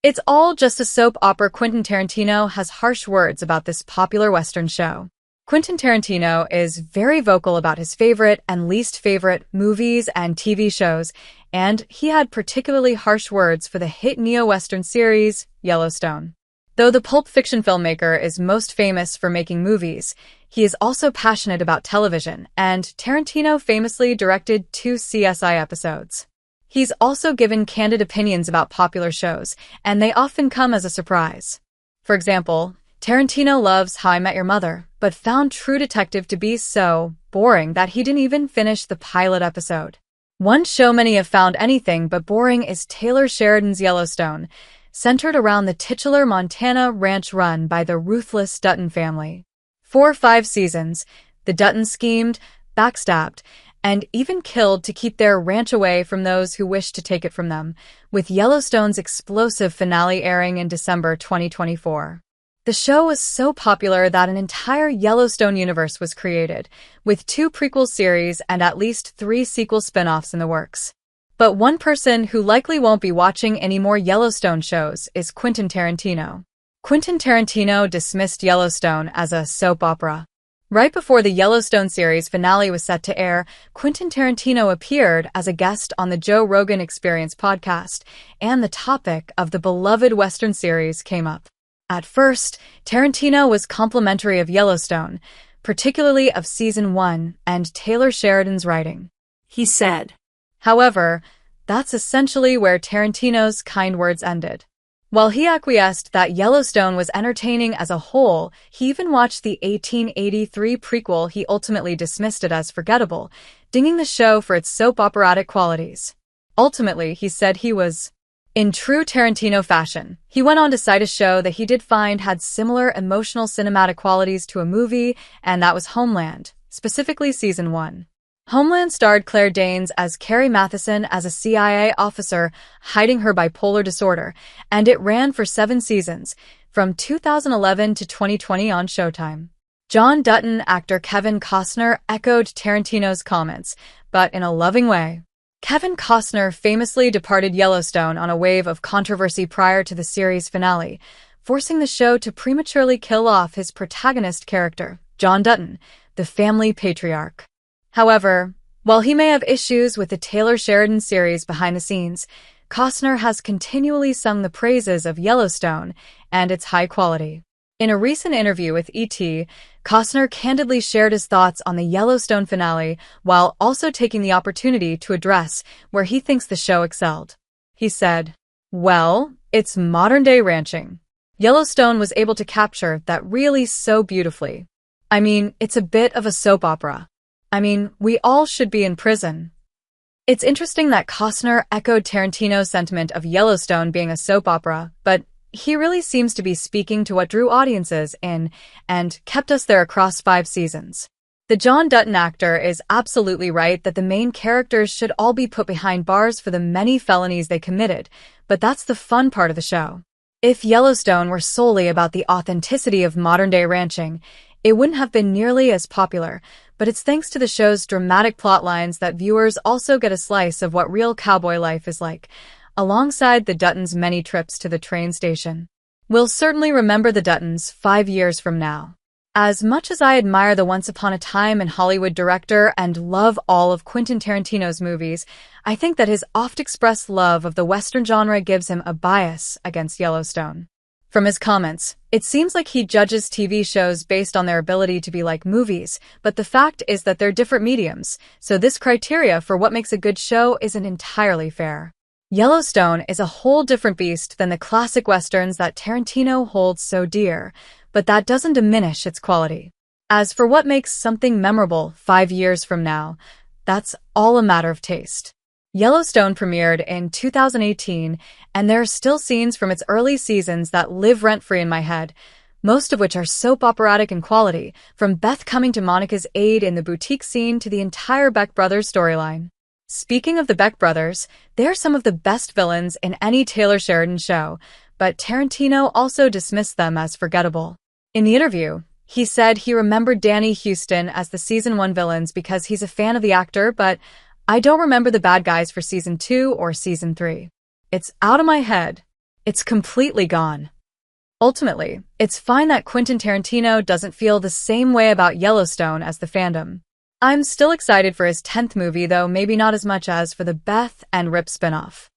It's all just a soap opera. Quentin Tarantino has harsh words about this popular Western show. Quentin Tarantino is very vocal about his favorite and least favorite movies and TV shows, and he had particularly harsh words for the hit neo-Western series, Yellowstone. Though the Pulp Fiction filmmaker is most famous for making movies, he is also passionate about television, and Tarantino famously directed 2 CSI episodes. He's also given candid opinions about popular shows, and they often come as a surprise. For example, Tarantino loves How I Met Your Mother, but found True Detective to be so boring that he didn't even finish the pilot episode. One show many have found anything but boring is Taylor Sheridan's Yellowstone, centered around the titular Montana ranch run by the ruthless Dutton family. For 5 seasons, the Duttons schemed, backstabbed, and even killed to keep their ranch away from those who wished to take it from them, with Yellowstone's explosive finale airing in December 2024. The show was so popular that an entire Yellowstone universe was created, with 2 prequel series and at least 3 sequel spin-offs in the works. But one person who likely won't be watching any more Yellowstone shows is Quentin Tarantino. Quentin Tarantino dismissed Yellowstone as a soap opera. Right before the Yellowstone series finale was set to air, Quentin Tarantino appeared as a guest on the Joe Rogan Experience podcast, and the topic of the beloved Western series came up. At first, Tarantino was complimentary of Yellowstone, particularly of Season 1 and Taylor Sheridan's writing. He said. However, that's essentially where Tarantino's kind words ended. While he acquiesced that Yellowstone was entertaining as a whole, he even watched the 1883 prequel. He ultimately dismissed it as forgettable, dinging the show for its soap operatic qualities. Ultimately, he said he was in true Tarantino fashion. He went on to cite a show that he did find had similar emotional cinematic qualities to a movie, and that was Homeland, specifically Season 1. Homeland starred Claire Danes as Carrie Matheson as a CIA officer hiding her bipolar disorder, and it ran for 7 seasons, from 2011 to 2020 on Showtime. John Dutton actor Kevin Costner echoed Tarantino's comments, but in a loving way. Kevin Costner famously departed Yellowstone on a wave of controversy prior to the series finale, forcing the show to prematurely kill off his protagonist character, John Dutton, the family patriarch. However, while he may have issues with the Taylor Sheridan series behind the scenes, Costner has continually sung the praises of Yellowstone and its high quality. In a recent interview with E.T., Costner candidly shared his thoughts on the Yellowstone finale while also taking the opportunity to address where he thinks the show excelled. He said, "Well, it's modern-day ranching. Yellowstone was able to capture that really so beautifully. I mean, it's a bit of a soap opera. I mean, we all should be in prison." It's interesting that Costner echoed Tarantino's sentiment of Yellowstone being a soap opera, but he really seems to be speaking to what drew audiences in and kept us there across 5 seasons. The John Dutton actor is absolutely right that the main characters should all be put behind bars for the many felonies they committed, but that's the fun part of the show. If Yellowstone were solely about the authenticity of modern-day ranching, it wouldn't have been nearly as popular, but it's thanks to the show's dramatic plot lines that viewers also get a slice of what real cowboy life is like, alongside the Duttons' many trips to the train station. We'll certainly remember the Duttons 5 years from now. As much as I admire the Once Upon a Time in Hollywood director and love all of Quentin Tarantino's movies, I think that his oft-expressed love of the Western genre gives him a bias against Yellowstone. From his comments, it seems like he judges TV shows based on their ability to be like movies, but the fact is that they're different mediums, so this criteria for what makes a good show isn't entirely fair. Yellowstone is a whole different beast than the classic westerns that Tarantino holds so dear, but that doesn't diminish its quality. As for what makes something memorable 5 years from now, that's all a matter of taste. Yellowstone premiered in 2018, and there are still scenes from its early seasons that live rent-free in my head, most of which are soap operatic in quality, from Beth coming to Monica's aid in the boutique scene to the entire Beck brothers storyline. Speaking of the Beck brothers, they're some of the best villains in any Taylor Sheridan show, but Tarantino also dismissed them as forgettable. In the interview, he said he remembered Danny Houston as the Season 1 villains because he's a fan of the actor, but I don't remember the bad guys for Season 2 or Season 3. It's out of my head. It's completely gone. Ultimately, it's fine that Quentin Tarantino doesn't feel the same way about Yellowstone as the fandom. I'm still excited for his 10th movie, though maybe not as much as for the Beth and Rip spinoff.